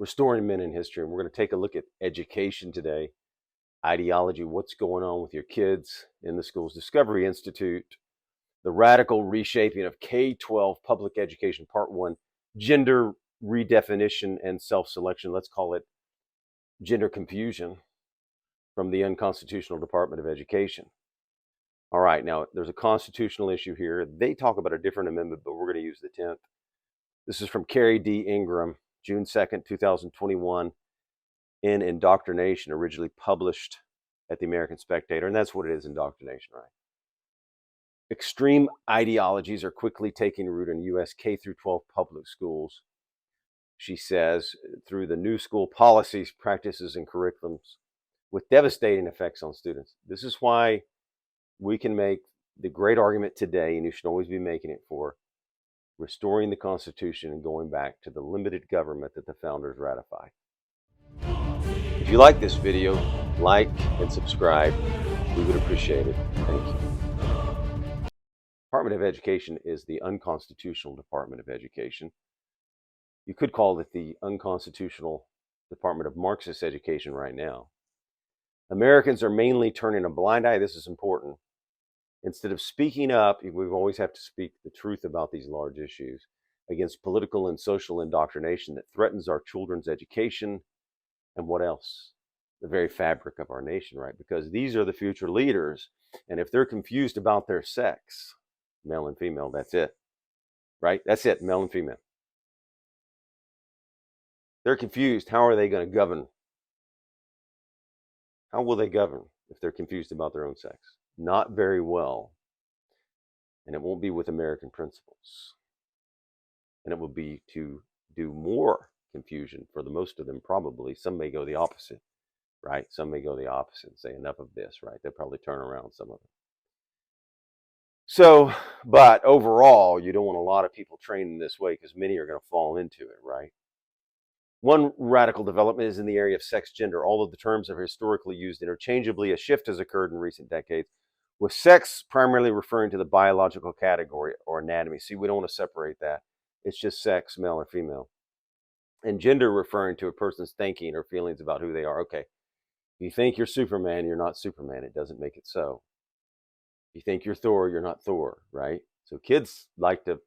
Restoring Men in History. And we're going to take a look at education today, ideology, what's going on with your kids in the schools. Discovery Institute, the radical reshaping of K-12 public education, part one, gender redefinition and self-selection. Let's call it gender confusion from the unconstitutional Department of Education. All right, now there's a constitutional issue here. They talk about a different amendment, but we're going to use the 10th. This is from Carrie D. Ingram, June 2nd, 2021, in Indoctrination, originally published at the American Spectator. And that's what it is, indoctrination, right? Extreme ideologies are quickly taking root in U.S. K through 12 public schools, she says, through the new school policies, practices, and curriculums with devastating effects on students. This is why we can make the great argument today, and you should always be making it, for restoring the Constitution and going back to the limited government that the founders ratified. If you like this video, like and subscribe. We would appreciate it. Thank you. Department of Education is the unconstitutional Department of Education. You could call it the unconstitutional Department of Marxist Education right now. Americans are mainly turning a blind eye. This is important. Instead of speaking up, we always have to speak the truth about these large issues against political and social indoctrination that threatens our children's education and what else? The very fabric of our nation, right? Because these are the future leaders. And if they're confused about their sex, male and female, that's it, right? That's it, male and female. They're confused. How are they going to govern? How will they govern if they're confused about their own sex? Not very well. And it won't be with American principles. And it will be to do more confusion for the most of them, probably. Some may go the opposite, right? Some may go the opposite and say, enough of this, right? They'll probably turn around some of them. So, but overall, you don't want a lot of people trained in this way because many are going to fall into it, right? One radical development is in the area of sex gender. Although the terms are historically used interchangeably, a shift has occurred in recent decades, with sex primarily referring to the biological category or anatomy. See, we don't want to separate that. It's just sex, male or female. And gender referring to a person's thinking or feelings about who they are. Okay, if you think you're Superman, you're not Superman. It doesn't make it so. If you think you're Thor, you're not Thor, right? So kids like to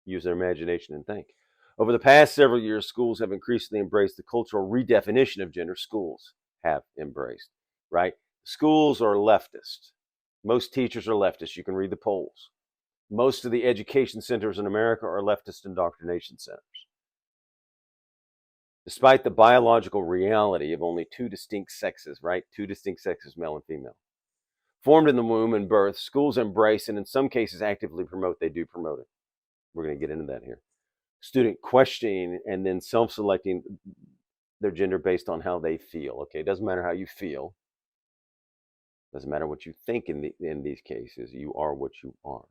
use their imagination and think. Over the past several years, schools have increasingly embraced the cultural redefinition of gender. Schools have embraced, right? Schools are leftist. Most teachers are leftist. You can read the polls. Most of the education centers in America are leftist indoctrination centers. Despite the biological reality of only two distinct sexes, right? Two distinct sexes, male and female. Formed in the womb and birth, schools embrace and in some cases actively promote. They do promote it. We're going to get into that here. Student questioning and then self-selecting their gender based on how they feel. Okay, it doesn't matter how you feel. Doesn't matter what you think in these cases. You are what you are.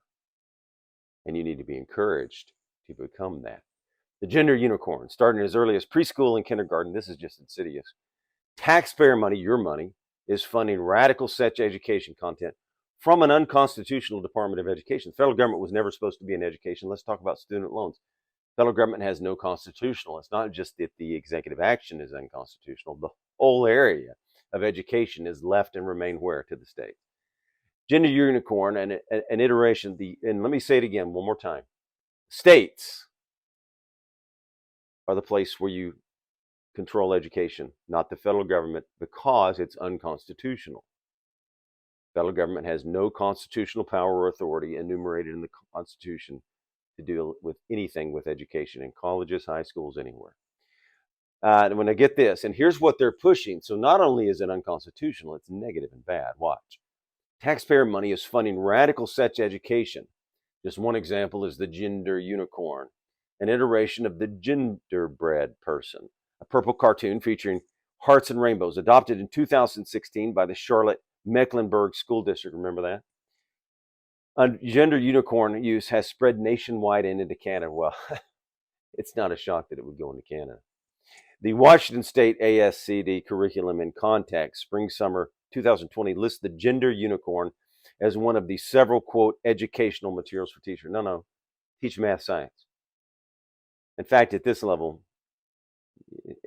And you need to be encouraged to become that. The gender unicorn, starting as early as preschool and kindergarten. This is just insidious. Taxpayer money, your money, is funding radical sex education content from an unconstitutional Department of Education. The federal government was never supposed to be in education. Let's talk about student loans. The federal government has no constitutional. It's not just that the executive action is unconstitutional. The whole area of education is left and remain where? To the state. Gender unicorn and an iteration, and let me say it again one more time. States are the place where you control education, not the federal government, because it's unconstitutional. The federal government has no constitutional power or authority enumerated in the Constitution to deal with anything with education in colleges, high schools, anywhere. When I get this, and here's what they're pushing. So not only is it unconstitutional, it's negative and bad. Watch. Taxpayer money is funding radical sex education. Just one example is the gender unicorn, an iteration of the gingerbread person, a purple cartoon featuring hearts and rainbows, adopted in 2016 by the Charlotte Mecklenburg School District. Remember that? Gender unicorn use has spread nationwide and into Canada. Well, it's not a shock that it would go into Canada. The Washington State ASCD curriculum in context, spring-summer 2020, lists the gender unicorn as one of the several, quote, educational materials for teachers. No, teach math, science. In fact, at this level,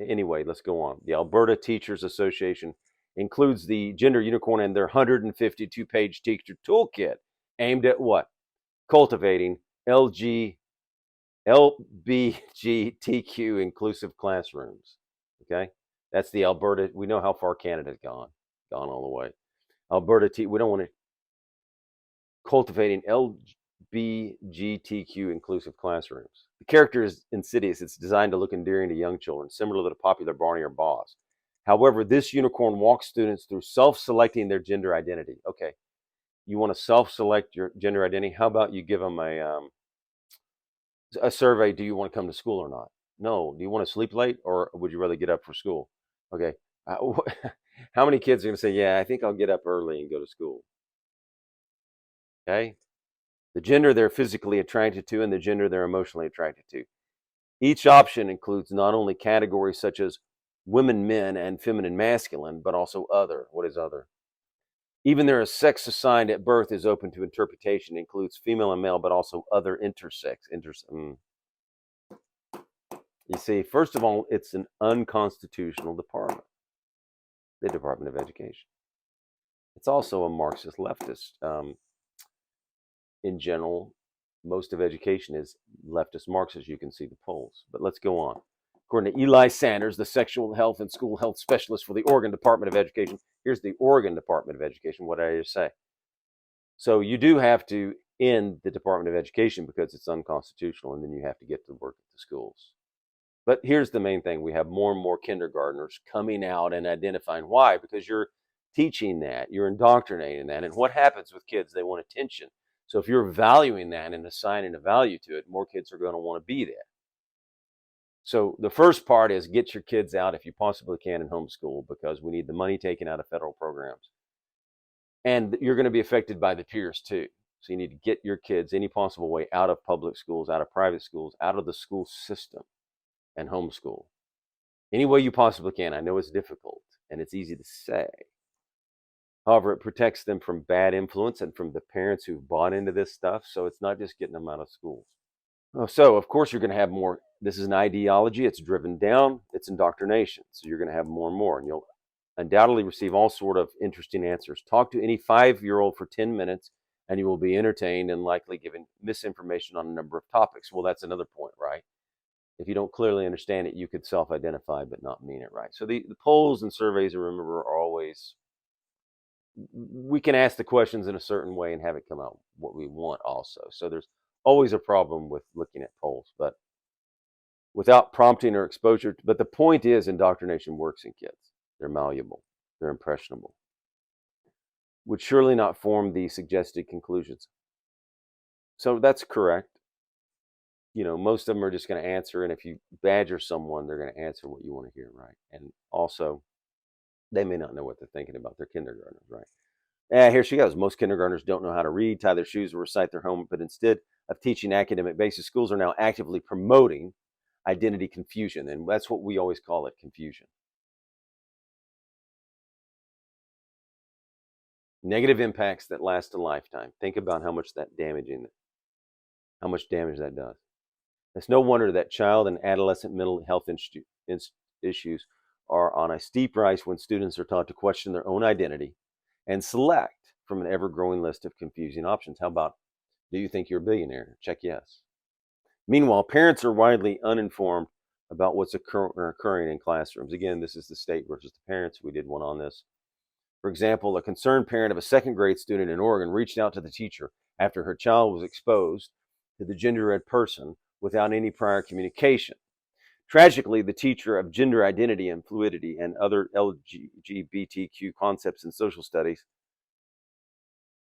Anyway, let's go on. The Alberta Teachers Association includes the gender unicorn in their 152-page teacher toolkit aimed at what? Cultivating LBGTQ inclusive classrooms. Okay, that's the Alberta. We know how far Canada's gone all the way. We don't want to cultivating LBGTQ inclusive classrooms. The character is insidious. It's designed to look endearing to young children, similar to the popular Barney or Boss. However, this unicorn walks students through self-selecting their gender identity. Okay, you want to self-select your gender identity? How about you give them a survey? Do you want to come to school or not? No. Do you want to sleep late, or would you rather get up for school? Okay. How many kids are going to say, yeah, I think I'll get up early and go to school? Okay. The gender they're physically attracted to and the gender they're emotionally attracted to. Each option includes not only categories such as women, men, and feminine, masculine, but also other. What is other? Even their sex assigned at birth is open to interpretation. It includes female and male, but also other intersex. You see, first of all, it's an unconstitutional department, the Department of Education. It's also a Marxist leftist. In general, most of education is leftist Marxist. You can see the polls. But let's go on. According to Eli Sanders, the sexual health and school health specialist for the Oregon Department of Education. Here's the Oregon Department of Education. What did I just say? So you do have to end the Department of Education because it's unconstitutional, and then you have to get to work at the schools. But here's the main thing. We have more and more kindergartners coming out and identifying why. Because you're teaching that. You're indoctrinating that. And what happens with kids? They want attention. So if you're valuing that and assigning a value to it, more kids are going to want to be there. So the first part is get your kids out if you possibly can in homeschool, because we need the money taken out of federal programs. And you're going to be affected by the peers too. So you need to get your kids any possible way out of public schools, out of private schools, out of the school system, and homeschool. Any way you possibly can. I know it's difficult and it's easy to say. However, it protects them from bad influence and from the parents who've bought into this stuff. So it's not just getting them out of schools. So, of course, you're going to have more. This is an ideology. It's driven down. It's indoctrination. So you're going to have more and more. And you'll undoubtedly receive all sort of interesting answers. Talk to any 5-year-old for 10 minutes, and you will be entertained and likely given misinformation on a number of topics. Well, that's another point, right? If you don't clearly understand it, you could self-identify but not mean it right. So the polls and surveys, remember, are always, we can ask the questions in a certain way and have it come out what we want also. So there's always a problem with looking at polls, but without prompting or exposure. But the point is, indoctrination works in kids. They're malleable. They're impressionable. Would surely not form the suggested conclusions. So that's correct. You know, most of them are just going to answer, and if you badger someone, they're going to answer what you want to hear, right? And also, they may not know what they're thinking about. Their kindergartners, right? Here she goes. Most kindergartners don't know how to read, tie their shoes, or recite their homework, but instead of teaching academic basics, schools are now actively promoting identity confusion, and that's what we always call it, confusion. Negative impacts that last a lifetime. Think about how much damage that does. It's no wonder that child and adolescent mental health issues are on a steep rise when students are taught to question their own identity and select from an ever-growing list of confusing options. How about, do you think you're a billionaire? Check yes. Meanwhile, parents are widely uninformed about what's occurring in classrooms. Again, this is the state versus the parents. We did one on this. For example, a concerned parent of a second-grade student in Oregon reached out to the teacher after her child was exposed to the gender-ed person without any prior communication. Tragically, the teacher of gender identity and fluidity and other LGBTQ concepts in social studies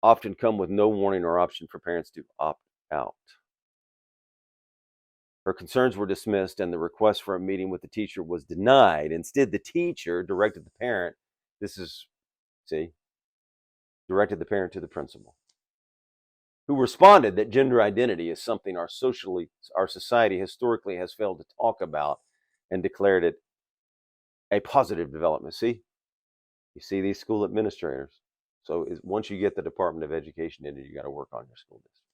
often come with no warning or option for parents to opt out. Her concerns were dismissed and the request for a meeting with the teacher was denied. Instead, the teacher directed the parent, directed the parent to the principal, who responded that gender identity is something our society historically has failed to talk about and declared it a positive development. See, you see these school administrators. So once you get the Department of Education in it, you got to work on your school district.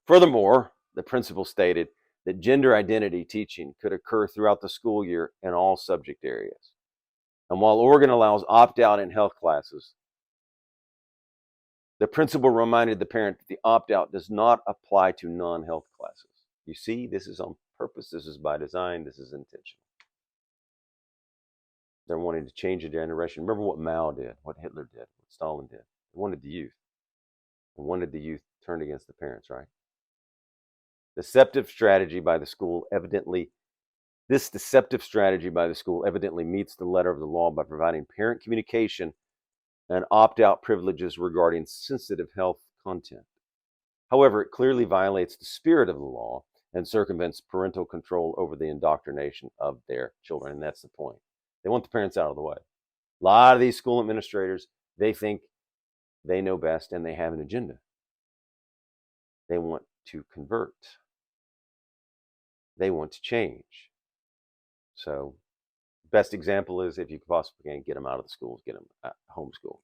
Furthermore, the principal stated, that gender identity teaching could occur throughout the school year in all subject areas. And while Oregon allows opt-out in health classes, the principal reminded the parent that the opt-out does not apply to non-health classes. You see, this is on purpose, this is by design, this is intentional. They're wanting to change a generation. Remember what Mao did, what Hitler did, what Stalin did. They wanted the youth. They wanted the youth turned against the parents, right? Deceptive strategy by the school evidently This deceptive strategy by the school evidently meets the letter of the law by providing parent communication and opt-out privileges regarding sensitive health content. However, it clearly violates the spirit of the law and circumvents parental control over the indoctrination of their children. And that's the point. They want the parents out of the way. A lot of these school administrators, they think they know best and they have an agenda. They want to convert. They want to change. So, best example is if you possibly can get them out of the schools, get them homeschool.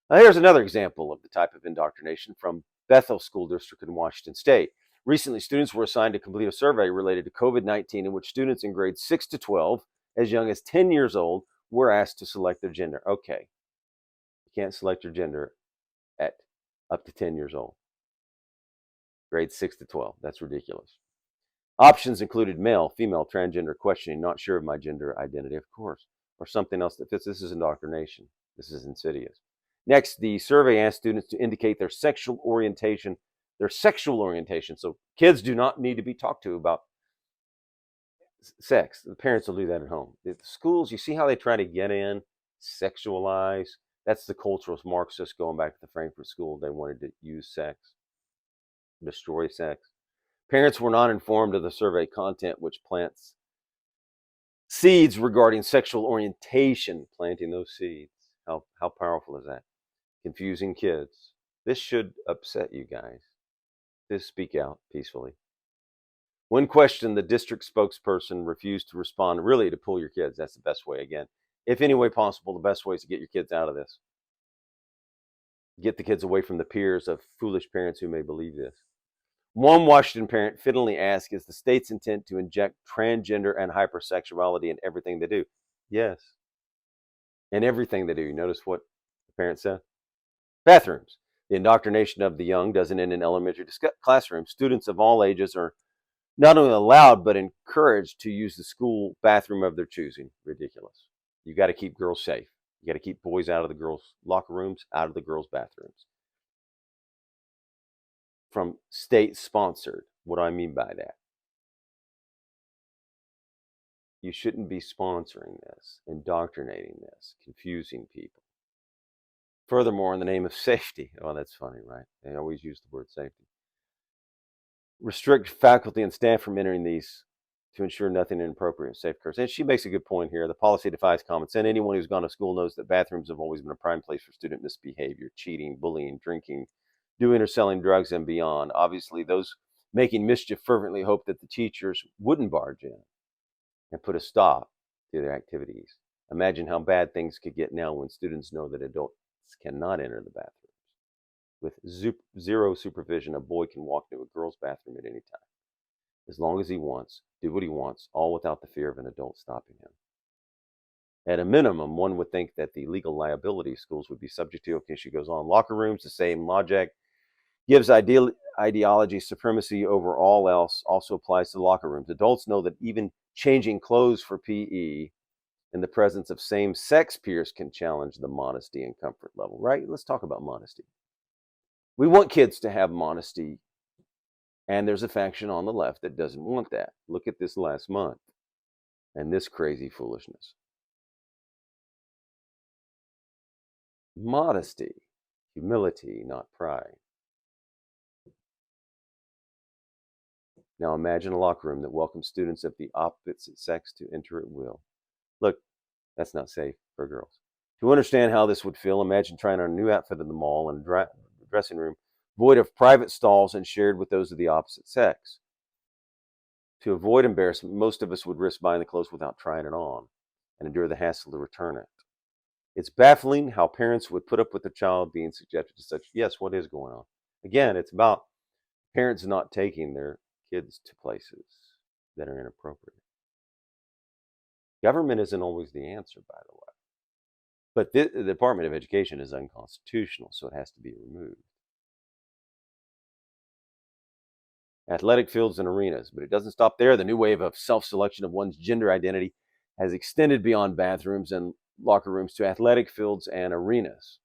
Now, here's another example of the type of indoctrination from Bethel School District in Washington State. Recently, students were assigned to complete a survey related to COVID-19 in which students in grades 6 to 12, as young as 10 years old, were asked to select their gender. Okay, you can't select your gender at up to 10 years old. Grades 6 to 12, that's ridiculous. Options included male, female, transgender, questioning, not sure of my gender identity, of course, or something else that fits. This is indoctrination. This is insidious. Next, the survey asked students to indicate their sexual orientation. So kids do not need to be talked to about sex. The parents will do that at home. The schools, you see how they try to get in, sexualize. That's the culturalist Marxists going back to the Frankfurt School. They wanted to use sex, destroy sex. Parents were not informed of the survey content, which plants seeds regarding sexual orientation, planting those seeds. How powerful is that? Confusing kids. This should upset you guys. Just speak out peacefully. When questioned, the district spokesperson refused to respond, really to pull your kids. That's the best way, again. If any way possible, the best way is to get your kids out of this. Get the kids away from the peers of foolish parents who may believe this. One Washington parent fittingly asked, is the state's intent to inject transgender and hypersexuality in everything they do? Yes. In everything they do. Notice what the parent said? Bathrooms. The indoctrination of the young doesn't end in elementary classrooms. Students of all ages are not only allowed, but encouraged to use the school bathroom of their choosing. Ridiculous. You got to keep girls safe. You got to keep boys out of the girls' locker rooms, out of the girls' bathrooms. From state-sponsored. What do I mean by that? You shouldn't be sponsoring this, indoctrinating this, confusing people. Furthermore, in the name of safety, oh, that's funny, right? They always use the word safety. Restrict faculty and staff from entering these to ensure nothing inappropriate safe occurs. And she makes a good point here. The policy defies common sense. Anyone who's gone to school knows that bathrooms have always been a prime place for student misbehavior, cheating, bullying, drinking, doing or selling drugs, and beyond. Obviously, those making mischief fervently hope that the teachers wouldn't barge in and put a stop to their activities. Imagine how bad things could get now when students know that adults cannot enter the bathrooms. With zero supervision, a boy can walk into a girl's bathroom at any time, as long as he wants, do what he wants, all without the fear of an adult stopping him. At a minimum, one would think that the legal liability schools would be subject to. Okay, she goes on. Locker rooms, the same logic. Gives ideology supremacy over all else, also applies to locker rooms. Adults know that even changing clothes for PE in the presence of same-sex peers can challenge the modesty and comfort level, right? Let's talk about modesty. We want kids to have modesty, and there's a faction on the left that doesn't want that. Look at this last month and this crazy foolishness. Modesty, humility, not pride. Now imagine a locker room that welcomes students of the opposite sex to enter at will. Look, that's not safe for girls. To understand how this would feel, imagine trying on a new outfit in the mall and dressing room, void of private stalls and shared with those of the opposite sex. To avoid embarrassment, most of us would risk buying the clothes without trying it on and endure the hassle to return it. It's baffling how parents would put up with their child being subjected to such. Yes, what is going on? Again, it's about parents not taking their kids to places that are inappropriate. Government isn't always the answer, by the way. But the Department of Education is unconstitutional, so it has to be removed. Athletic fields and arenas, but it doesn't stop there. The new wave of self-selection of one's gender identity has extended beyond bathrooms and locker rooms to athletic fields and arenas.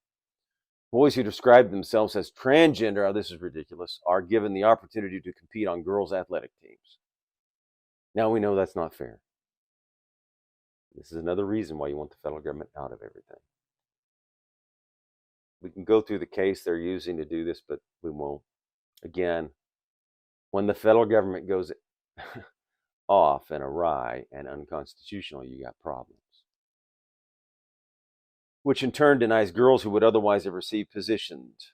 Boys who describe themselves as transgender, oh, this is ridiculous, are given the opportunity to compete on girls' athletic teams. Now we know that's not fair. This is another reason why you want the federal government out of everything. We can go through the case they're using to do this, but we won't. Again, when the federal government goes off and awry and unconstitutional, you got problems. Which in turn denies girls who would otherwise have received positions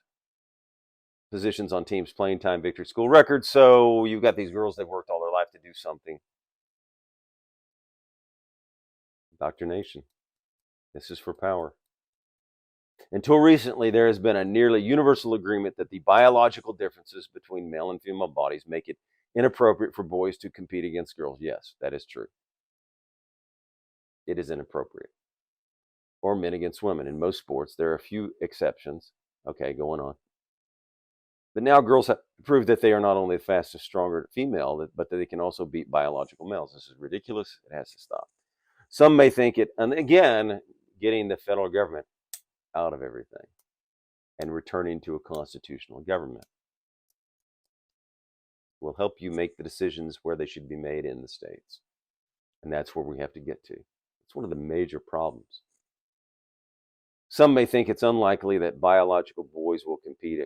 on teams, playing time, victory, school records. So you've got these girls that worked all their life to do something. Indoctrination. This is for power. Until recently, there has been a nearly universal agreement that the biological differences between male and female bodies make it inappropriate for boys to compete against girls. Yes, that is true. It is inappropriate. Or men against women. In most sports, there are a few exceptions. Okay, going on. But now girls have proved that they are not only the fastest, stronger female, but that they can also beat biological males. This is ridiculous. It has to stop. Some may think it, and again, getting the federal government out of everything and returning to a constitutional government will help you make the decisions where they should be made in the states. And that's where we have to get to. It's one of the major problems. Some may think it's unlikely that biological boys will compete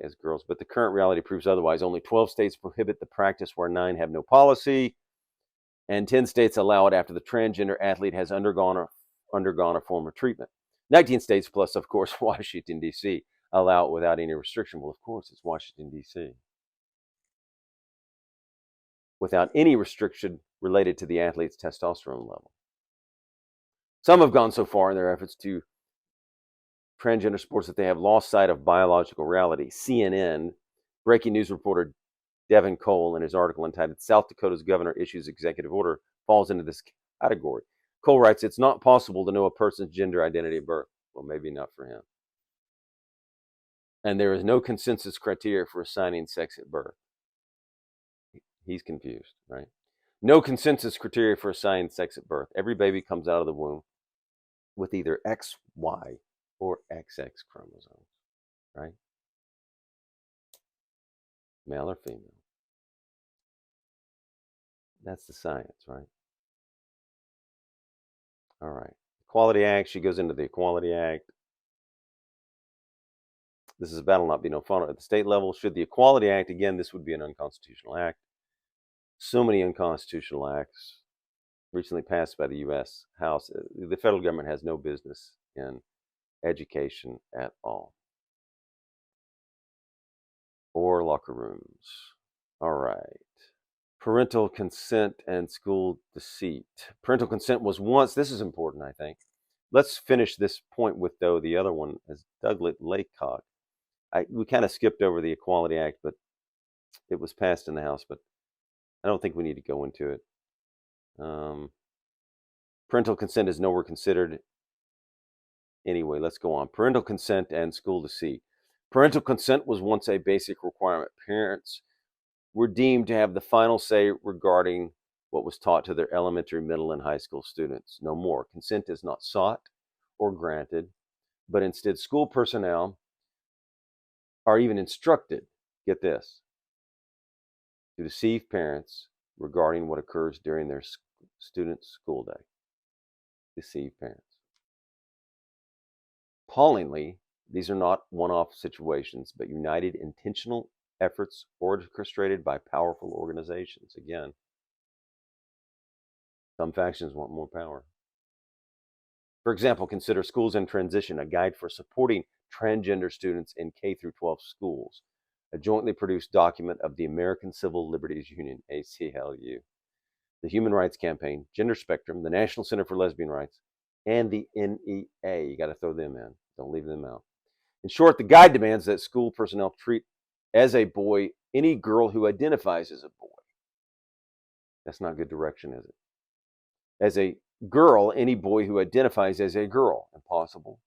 as girls, but the current reality proves otherwise. Only 12 states prohibit the practice, where 9 have no policy, and 10 states allow it after the transgender athlete has undergone a form of treatment. 19 states, plus, of course, Washington, D.C., allow it without any restriction. Well, of course, it's Washington, D.C. Without any restriction related to the athlete's testosterone level. Some have gone so far in their efforts to transgender sports that they have lost sight of biological reality. CNN breaking news reporter Devin Cole, in his article entitled "South Dakota's Governor Issues Executive Order," falls into this category. Cole writes, "It's not possible to know a person's gender identity at birth." Well, maybe not for him. And there is no consensus criteria for assigning sex at birth. He's confused, right? No consensus criteria for assigning sex at birth. Every baby comes out of the womb with either XY or XX chromosomes, right? Male or female. That's the science, right? All right. Equality Act, she goes into the Equality Act. This is a battle not be no fun at the state level. Should the Equality Act, again, this would be an unconstitutional act. So many unconstitutional acts recently passed by the U.S. House. The federal government has no business in education at all. Or locker rooms. All right. Parental consent and school deceit. Parental consent was once, this is important, I think. Let's finish this point with, though, the other one, as Douglas Laycock. We kind of skipped over the Equality Act, but it was passed in the House, but I don't think we need to go into it. Parental consent is nowhere considered. Anyway, let's go on. Parental consent and school deceit. Parental consent was once a basic requirement. Parents were deemed to have the final say regarding what was taught to their elementary, middle, and high school students. No more. Consent is not sought or granted, but instead school personnel are even instructed, get this, to deceive parents regarding what occurs during their students' school day. Deceive parents. Appallingly, these are not one-off situations, but united intentional efforts orchestrated by powerful organizations. Again, some factions want more power. For example, consider Schools in Transition, a guide for supporting transgender students in K through 12 schools, a jointly produced document of the American Civil Liberties Union, ACLU, the Human Rights Campaign, Gender Spectrum, the National Center for Lesbian Rights, and the NEA. You got to throw them in. Don't leave them out. In short, the guide demands that school personnel treat As a boy, any girl who identifies as a boy. That's not good direction, is it? As a girl, any boy who identifies as a girl. Impossible.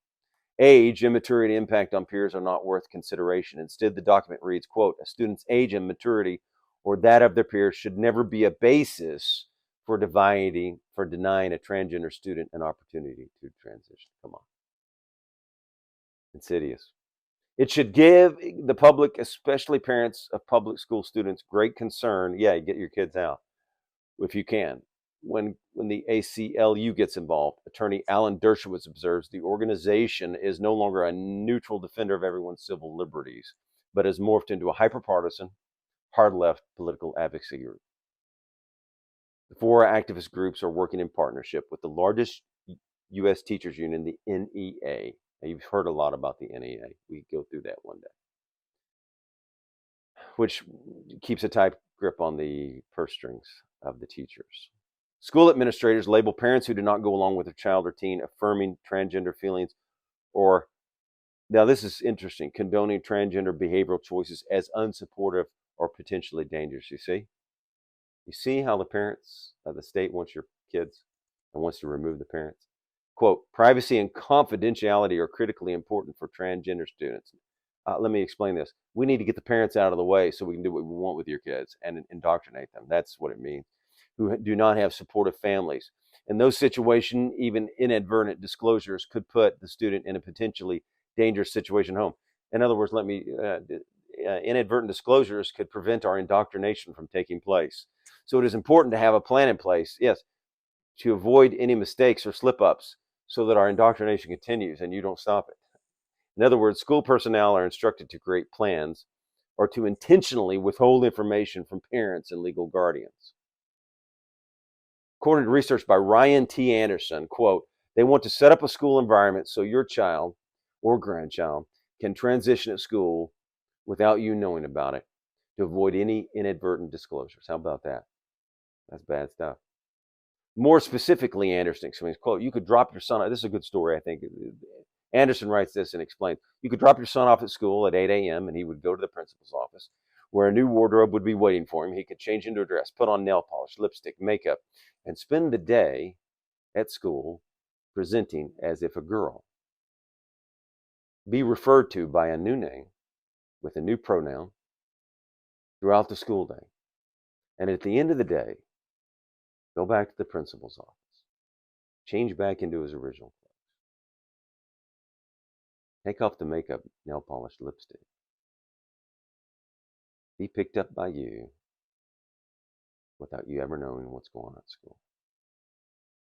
Age, immaturity, impact on peers are not worth consideration. Instead, the document reads, quote, a student's age and maturity or that of their peers should never be a basis for denying a transgender student an opportunity to transition. Come on. Insidious. It should give the public, especially parents of public school students, great concern. Yeah, get your kids out if you can. When the ACLU gets involved, attorney Alan Dershowitz observes the organization is no longer a neutral defender of everyone's civil liberties, but has morphed into a hyper-partisan, hard-left political advocacy group. The four activist groups are working in partnership with the largest U.S. teachers union, the NEA. Now, you've heard a lot about the NEA. We go through that one day, which keeps a tight grip on the purse strings of the teachers. School administrators label parents who do not go along with their child or teen affirming transgender feelings, or, now this is interesting, condoning transgender behavioral choices as unsupportive or potentially dangerous. You see? You see how the parents of the state wants your kids and wants to remove the parents? Quote, privacy and confidentiality are critically important for transgender students. Let me explain this. We need to get the parents out of the way so we can do what we want with your kids and indoctrinate them. That's what it means. Who do not have supportive families. In those situations, even inadvertent disclosures could put the student in a potentially dangerous situation at home. In other words, inadvertent disclosures could prevent our indoctrination from taking place. So it is important to have a plan in place, yes, to avoid any mistakes or slip-ups so that our indoctrination continues and you don't stop it. In other words, school personnel are instructed to create plans or to intentionally withhold information from parents and legal guardians. According to research by Ryan T. Anderson, quote, they want to set up a school environment so your child or grandchild can transition at school without you knowing about it to avoid any inadvertent disclosures. How about that? That's bad stuff. More specifically, Anderson explains, quote, you could drop your son, this is a good story, I think. Anderson writes this and explains, you could drop your son off at school at 8 a.m. and he would go to the principal's office where a new wardrobe would be waiting for him. He could change into a dress, put on nail polish, lipstick, makeup, and spend the day at school presenting as if a girl. Be referred to by a new name with a new pronoun throughout the school day. And at the end of the day, go back to the principal's office, change back into his original clothes, take off the makeup, nail polish, lipstick, be picked up by you without you ever knowing what's going on at school.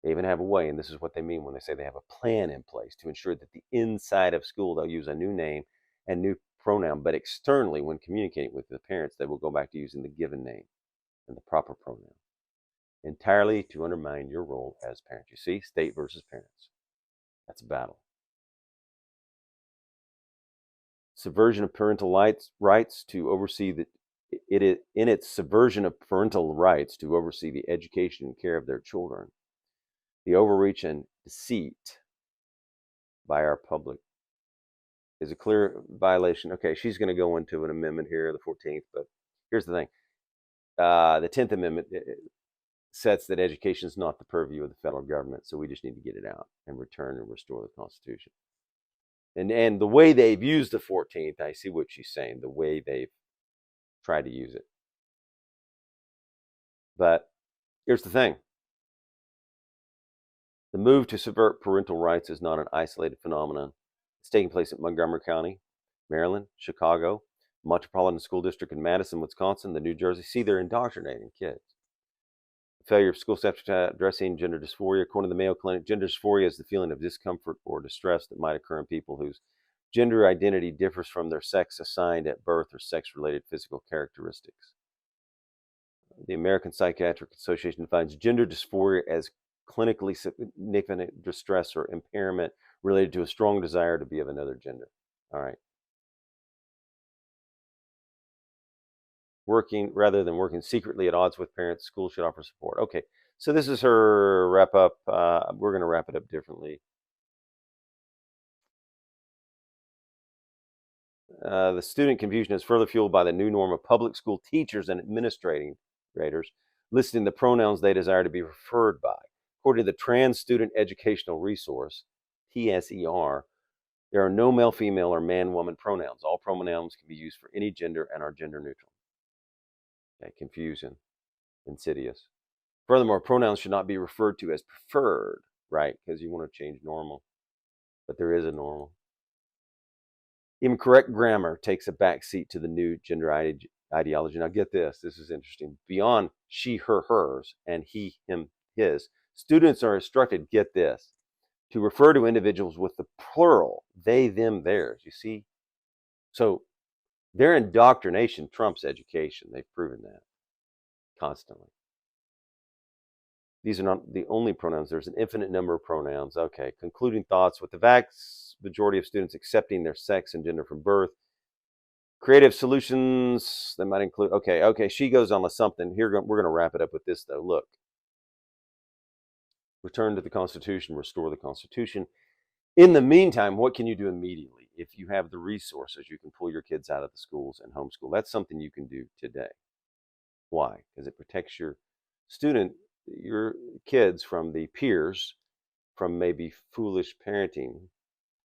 They even have a way, and this is what they mean when they say they have a plan in place to ensure that the inside of school, they'll use a new name and new pronoun, but externally, when communicating with the parents, they will go back to using the given name and the proper pronoun, entirely to undermine your role as parent. You see, state versus parents. That's a battle. Subversion of parental rights to oversee in its subversion of parental rights to oversee the education and care of their children. The overreach and deceit by our public is a clear violation. Okay, she's going to go into an amendment here, the 14th, but here's the thing. The 10th Amendment sets that education is not the purview of the federal government, so we just need to get it out and return and restore the Constitution. And the way they've used the 14th, I see what she's saying, the way they've tried to use it. But here's the thing. The move to subvert parental rights is not an isolated phenomenon. It's taking place in Montgomery County, Maryland, Chicago, Metropolitan School District in Madison, Wisconsin, the New Jersey. See, they're indoctrinating kids. The failure of school staff addressing gender dysphoria. According to the Mayo Clinic, gender dysphoria is the feeling of discomfort or distress that might occur in people whose gender identity differs from their sex assigned at birth or sex-related physical characteristics. The American Psychiatric Association defines gender dysphoria as clinically significant distress or impairment related to a strong desire to be of another gender. All right. Rather than working secretly at odds with parents, schools should offer support. Okay, so this is her wrap up. We're going to wrap it up differently. The student confusion is further fueled by the new norm of public school teachers and administrators listing the pronouns they desire to be referred by. According to the Trans Student Educational Resource, TSER, there are no male, female, or man, woman pronouns. All pronouns can be used for any gender and are gender neutral. Okay, confusion, insidious. Furthermore, pronouns should not be referred to as preferred, right? Because you want to change normal, but there is a normal. Even correct grammar takes a back seat to the new gender ideology. Now get this, this is interesting. Beyond she, her, hers, and he, him, his, students are instructed, get this, to refer to individuals with the plural, they, them, theirs. You see? So their indoctrination trumps education. They've proven that constantly. These are not the only pronouns. There's an infinite number of pronouns. Okay, concluding thoughts. With the vast majority of students accepting their sex and gender from birth, creative solutions that might include, okay, she goes on to something. Here, we're going to wrap it up with this, though. Look, return to the Constitution, restore the Constitution. In the meantime, what can you do immediately? If you have the resources, you can pull your kids out of the schools and homeschool. That's something you can do today. Why? Because it protects your kids from the peers, from maybe foolish parenting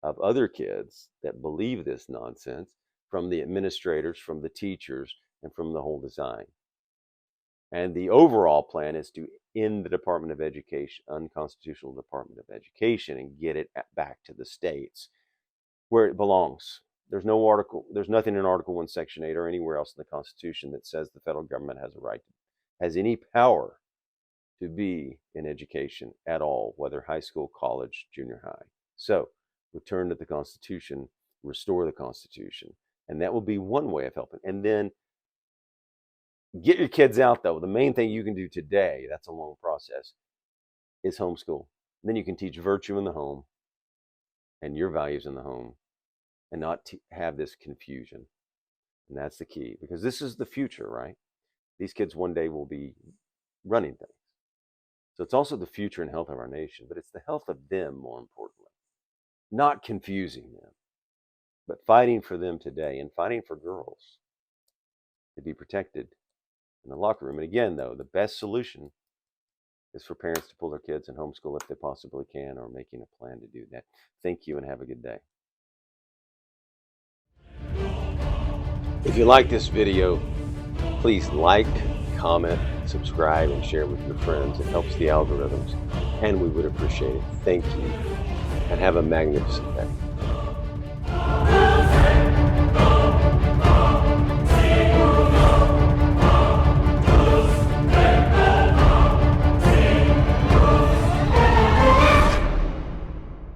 of other kids that believe this nonsense, from the administrators, from the teachers, and from the whole design. And the overall plan is to end the Department of Education, unconstitutional Department of Education, and get it back to the states where it belongs. There's nothing in Article 1, Section 8 or anywhere else in the Constitution that says the federal government has any power to be in education at all, whether high school, college, junior high. So return to the Constitution, restore the Constitution. And that will be one way of helping. And then get your kids out, though. The main thing you can do today, that's a long process, is homeschool. And then you can teach virtue in the home and your values in the home and not have this confusion. And that's the key, because this is the future, right? These kids one day will be running things. So it's also the future and health of our nation, but it's the health of them, more importantly. Not confusing them, but fighting for them today and fighting for girls to be protected in the locker room. And again, though, the best solution is for parents to pull their kids in homeschool if they possibly can, or making a plan to do that. Thank you and have a good day. If you like this video, please like, comment, subscribe, and share with your friends. It helps the algorithms, and we would appreciate it. Thank you, and have a magnificent day.